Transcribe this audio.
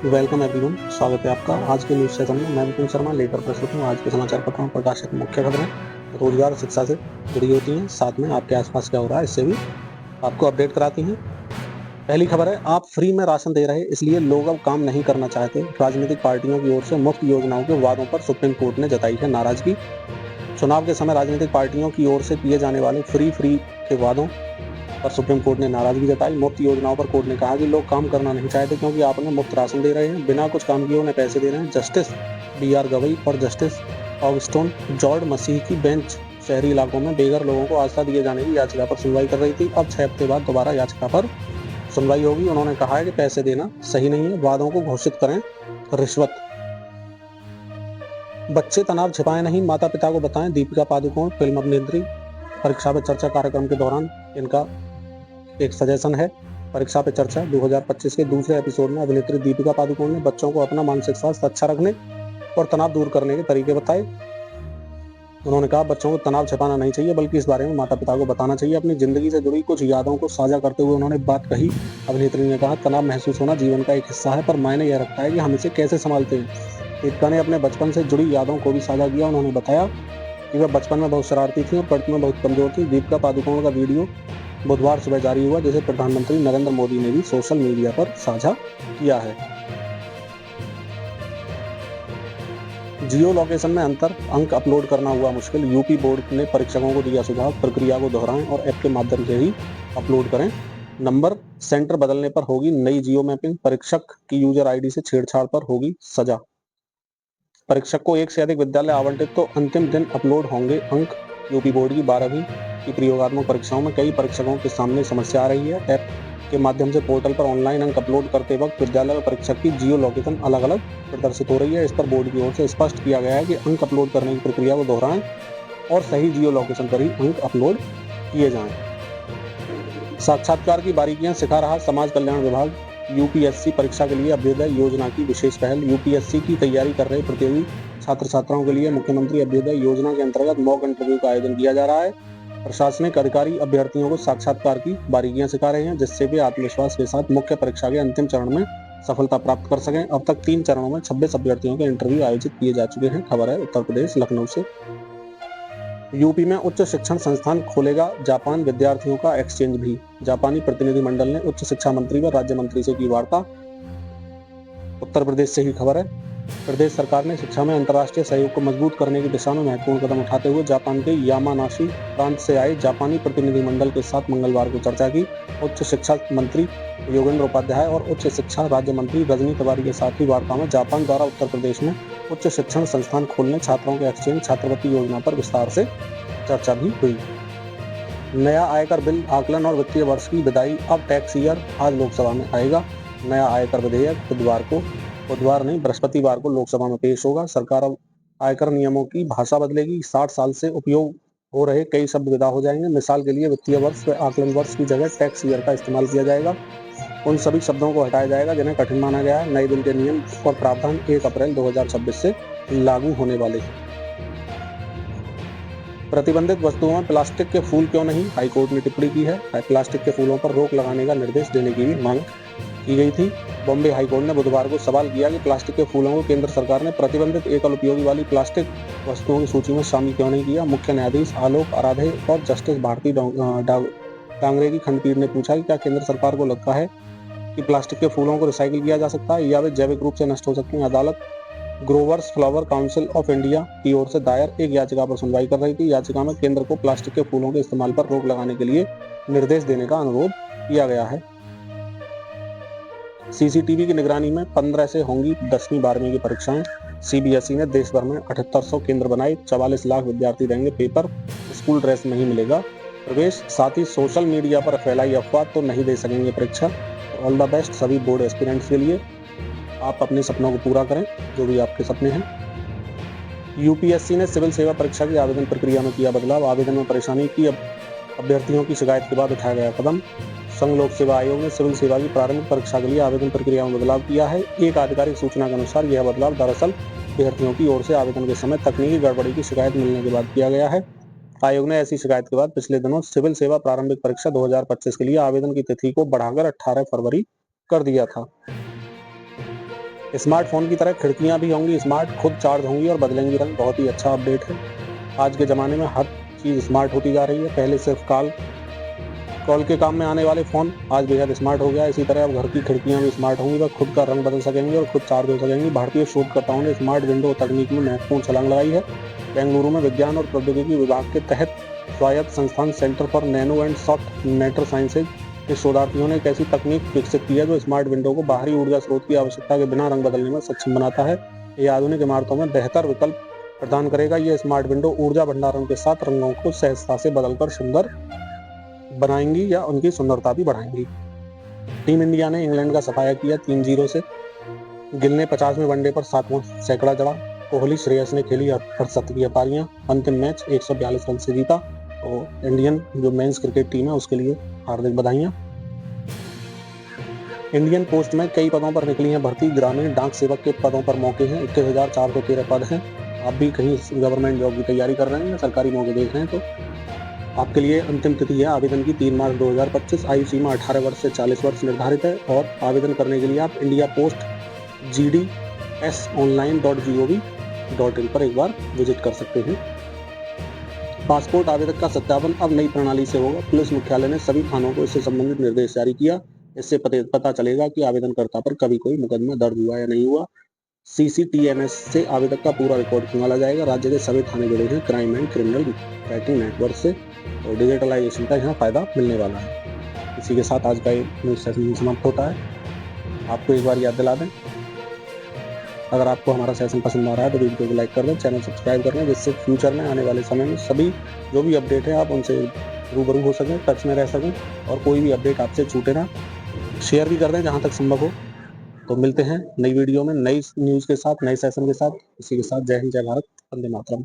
Welcome everyone, स्वागत है आपका। आज के न्यूज सेशन में मैं विपिन शर्मा लेकर प्रस्तुत हूँ आज के समाचार पत्रों में प्रकाशित मुख्य खबरें रोजगार शिक्षा से जुड़ी होती हैं, साथ में आपके आसपास क्या हो रहा है इससे भी आपको अपडेट कराती हैं। पहली खबर है, आप फ्री में राशन दे रहे इसलिए लोग अब काम नहीं करना चाहते। राजनीतिक पार्टियों की ओर से मुफ्त योजनाओं के वादों पर सुप्रीम कोर्ट ने जताई है नाराजगी। चुनाव के समय राजनीतिक पार्टियों की ओर से किए जाने वाले फ्री के वादों पर सुप्रीम कोर्ट ने नाराजगी जताई। मुफ्त योजनाओं पर कोर्ट ने कहा कि लोग काम करना नहीं चाहते क्योंकि आप उन्हें मुफ्त राशन दे रहे हैं, बिना कुछ काम किए उन्हें पैसे दे रहे हैं। जस्टिस BR गवई और जस्टिस ऑगस्टोन जॉर्ज मसीह की बेंच शहरी इलाकों में बेघर लोगों को आश्रय दिए जाने की याचिका पर सुनवाई कर रही थी। अब 6 हफ्ते बाद दोबारा याचिका पर सुनवाई होगी। उन्होंने कहा है कि पैसे देना सही नहीं है, वादों को घोषित करें रिश्वत। बच्चे तनाव छिपाए नहीं, माता पिता को बताएं। दीपिका पादुकोण फिल्म अभिनेत्री परीक्षा पे चर्चा कार्यक्रम के दौरान इनका एक सजेशन है। परीक्षा पे चर्चा 2025 के दूसरे एपिसोड में अभिनेत्री दीपिका पादुकोण ने बच्चों को अपना मानसिक स्वास्थ्य अच्छा रखने और तनाव दूर करने के तरीके बताए। उन्होंने कहा, बच्चों को तनाव छिपाना नहीं चाहिए बल्कि इस बारे में माता पिता को बताना चाहिए। अपनी जिंदगी से जुड़ी कुछ यादों को साझा करते हुए उन्होंने बात कही। अभिनेत्री ने कहा, तनाव महसूस होना जीवन का एक हिस्सा है, पर मायने यह रखता है कि हम इसे कैसे संभालते हैं। दीपिका ने अपने बचपन से जुड़ी यादों को भी साझा किया। उन्होंने बताया कि वह बचपन में बहुत शरारती थी और पढ़ने में बहुत कमजोर थी। दीपिका पादुकोण का वीडियो बुधवार सुबह जारी हुआ, जिसे प्रधानमंत्री नरेंद्र मोदी ने भी सोशल मीडिया पर साझा किया है। जियो लोकेशन में अंतर, अंक अपलोड करना हुआ मुश्किल। यूपी बोर्ड ने परीक्षकों को दिया सुझाव, प्रक्रिया को दोहराएं और ऐप के माध्यम से ही अपलोड करें नंबर। सेंटर बदलने पर होगी नई जियो मैपिंग, परीक्षक की यूजर आईडी से छेड़छाड़ पर होगी सजा। परीक्षक को एक से अधिक विद्यालय आवंटित तो अंतिम दिन अपलोड होंगे अंक। यूपी बोर्ड की 12वीं की प्रयोगात्मक परीक्षाओं में कई परीक्षकों के सामने समस्या आ रही है। ऐप के माध्यम से पोर्टल पर ऑनलाइन अंक अपलोड करते वक्त विद्यालय व परीक्षक की जियो लोकेशन अलग अलग प्रदर्शित हो रही है। इस पर बोर्ड की ओर से स्पष्ट किया गया है कि अंक अपलोड करने की प्रक्रिया को दोहराएं और सही जियो लोकेशन पर ही अंक अपलोड किए जाएं। साक्षात्कार की बारीकियां सिखा रहा समाज कल्याण विभाग। यूपीएससी परीक्षा के लिए अभ्युदय योजना की विशेष पहल। यूपीएससी की तैयारी कर रहे प्रतियोगी छात्र छात्राओं के लिए मुख्यमंत्री अभ्युदय योजना के अंतर्गत मॉक इंटरव्यू का आयोजन किया जा रहा है। प्रशासनिक अधिकारी अभ्यर्थियों को साक्षात्कार की बारीकियां सिखा रहे हैं, जिससे वे आत्मविश्वास के साथ मुख्य परीक्षा के अंतिम चरण में सफलता प्राप्त कर सकें। अब तक 3 चरणों में 26 अभ्यर्थियों के इंटरव्यू आयोजित किए जा चुके हैं। खबर है उत्तर प्रदेश लखनऊ से। यूपी में उच्च शिक्षण संस्थान खोलेगा जापान, विद्यार्थियों का एक्सचेंज भी। जापानी प्रतिनिधिमंडल ने उच्च शिक्षा मंत्री व राज्य मंत्री से की वार्ता। उत्तर प्रदेश से ही खबर है। प्रदेश सरकार ने शिक्षा में अंतर्राष्ट्रीय सहयोग को मजबूत करने की दिशा में महत्वपूर्ण कदम उठाते हुए जापान के यामानाशी प्रांत से आए जापानी प्रतिनिधिमंडल के साथ मंगलवार को चर्चा की। उच्च शिक्षा मंत्री योगेंद्र उपाध्याय और उच्च शिक्षा राज्य मंत्री रजनी तिवारी के साथ ही वार्ता में जापान द्वारा उत्तर प्रदेश में उच्च शिक्षण संस्थान खोलने, छात्रों के एक्सचेंज, छात्रवृत्ति योजना पर विस्तार से चर्चा भी हुई। नया आयकर बिल आकलन और वित्तीय वर्ष की विदाई, अब टैक्स ईयर आज लोकसभा में आएगा। नया आयकर विधेयक बुधवार नहीं बृहस्पतिवार को लोकसभा में पेश होगा। सरकार अब आयकर नियमों की भाषा बदलेगी। 60 साल से उपयोग हो रहे कई शब्द विदा हो जाएंगे। मिसाल के लिए वित्तीय वर्ष व आकलन वर्ष की जगह टैक्स ईयर का इस्तेमाल किया जाएगा। उन सभी शब्दों को हटाया जाएगा जिन्हें कठिन माना गया है। नए बिल के नियम और प्रावधान 1 अप्रैल 2026 से लागू होने वाले हैं। प्रतिबंधित वस्तुओं में प्लास्टिक के फूल क्यों नहीं, हाईकोर्ट ने टिप्पणी की है। प्लास्टिक के फूलों पर रोक लगाने का निर्देश देने की भी मांग की गई थी। बॉम्बे हाईकोर्ट ने बुधवार को सवाल किया कि प्लास्टिक के फूलों को केंद्र सरकार ने प्रतिबंधित एकल उपयोगी वाली प्लास्टिक वस्तुओं की सूची में शामिल क्यों नहीं किया। मुख्य न्यायाधीश आलोक आराधे और जस्टिस भारती डांगरे की खंडपीठ ने पूछा कि क्या केंद्र सरकार को लगता है कि प्लास्टिक के फूलों को रिसाइकिल किया जा सकता है या वे जैविक रूप से नष्ट हो सकते हैं। अदालत growers flower council of India की ओर से दायर एक याचिका पर सुनवाई कर रही थी। याचिका में केंद्र को प्लास्टिक के फूलों के इस्तेमाल पर रोक लगाने के लिए निर्देश देने का अनुरोध किया गया है। सीसीटीवी की निगरानी में 15 से होंगी 10वीं 12वीं की परीक्षाएं। सीबीएसई ने देश भर में 7800 केंद्र बनाए। 44 लाख विद्यार्थी देंगे पेपर। स्कूल ड्रेस में ही मिलेगा प्रवेश। साथ ही सोशल मीडिया पर फैलाई अफवाह तो नहीं दे सकेंगे परीक्षा। ऑल द बेस्ट सभी बोर्ड एस्पिरेंट्स के लिए। आप अपने सपनों को पूरा करें, जो भी आपके सपने हैं। यूपीएससी ने सिविल सेवा परीक्षा की आवेदन प्रक्रिया में किया बदलाव। आवेदन में परेशानी की अभ्यर्थियों की शिकायत के बाद उठाया गया कदम। संघ लोक सेवा आयोग ने सिविल सेवा की प्रारंभिक परीक्षा के लिए आवेदन प्रक्रिया में बदलाव किया है। एक आधिकारिक सूचना के अनुसार यह बदलाव दरअसल अभ्यर्थियों की ओर से आवेदन के समय तकनीकी गड़बड़ी की शिकायत मिलने के बाद किया गया है। आयोग ने ऐसी शिकायत के बाद पिछले दिनों सिविल सेवा प्रारंभिक परीक्षा 2025 के लिए आवेदन की तिथि को बढ़ाकर 18 फरवरी कर दिया था। स्मार्टफोन की तरह खिड़कियां भी होंगी स्मार्ट, खुद चार्ज होंगी और बदलेंगी रंग। बहुत ही अच्छा अपडेट है। आज के ज़माने में हर चीज़ स्मार्ट होती जा रही है। पहले सिर्फ कॉल के काम में आने वाले फ़ोन आज बेहद स्मार्ट हो गया। इसी तरह अब घर की खिड़कियां भी स्मार्ट होंगी, वह खुद का रंग बदल सकेंगी और खुद चार्ज हो सकेंगी। भारतीय शोधकर्ताओं ने स्मार्ट विंडो तकनीक में महत्वपूर्ण छलांग लगाई है। बेंगलुरु में विज्ञान और प्रौद्योगिकी विभाग के तहत स्वायत्त संस्थान centre for nano and soft matter sciences के शोधार्थियों ने एक ऐसी तकनीक विकसित की है जो स्मार्ट विंडो को बाहरी ऊर्जा स्रोत की आवश्यकता के बिना रंग बदलने में सक्षम बनाता है। ये आधुनिक इमारतों में बेहतर विकल्प प्रदान करेगा। ये स्मार्ट विंडो ऊर्जा भंडारण के साथ रंगों को सहजता से बदलकर सुंदर बनाएंगी या उनकी सुंदरता भी बढ़ाएंगी। टीम इंडिया ने इंग्लैंड का सफाया किया 3-0 से। गिल ने 50वें वनडे पर 7वां सैकड़ा जड़ा। कोहली श्रेयस ने खेली 68 पारियां। अंतिम मैच 142 रन से जीता। तो इंडियन जो मेंस क्रिकेट टीम है उसके लिए हार्दिक बधाइयां। इंडियन पोस्ट में कई पदों पर निकली है भर्ती। ग्रामीण डाक सेवक के पदों पर मौके हैं। 21,413 पद हैं। आप भी कहीं गवर्नमेंट जॉब की तैयारी कर रहे हैं या सरकारी मौके देख रहे हैं तो आपके लिए अंतिम तिथि है आवेदन की 3 मार्च 2025। आयु सीमा 18 वर्ष से 40 वर्ष निर्धारित है और आवेदन करने के लिए आप इंडिया पोस्ट gdsonline.gov.in पर एक बार विजिट कर सकते हैं। पासपोर्ट आवेदक का सत्यापन अब नई प्रणाली से होगा। पुलिस मुख्यालय ने सभी थानों को इससे संबंधित निर्देश जारी किया। इससे पता चलेगा कि आवेदनकर्ता पर कभी कोई मुकदमा दर्ज हुआ या नहीं हुआ। CCTMS से आवेदक का पूरा रिकॉर्ड खंगाला जाएगा। राज्य के सभी थाने जुड़े हैं crime and criminal tracking network से और डिजिटलाइजेशन का यहाँ फायदा मिलने वाला है। इसी के साथ आज का ये न्यूज़ सेशन समाप्त होता है। आपको एक बार याद दिला दें, अगर आपको हमारा सेशन पसंद आ रहा है तो वीडियो को लाइक कर दें, चैनल सब्सक्राइब कर दें, जिससे फ्यूचर में आने वाले समय में सभी जो भी अपडेट है आप उनसे रूबरू हो सकें, टच में रह सकें और कोई भी अपडेट आपसे छूटे ना। शेयर भी कर दें जहाँ तक संभव हो। तो मिलते हैं नई वीडियो में नई न्यूज़ के साथ, नए सेशन के साथ। इसी के साथ जय हिंद, जय भारत, वंदे मातरम।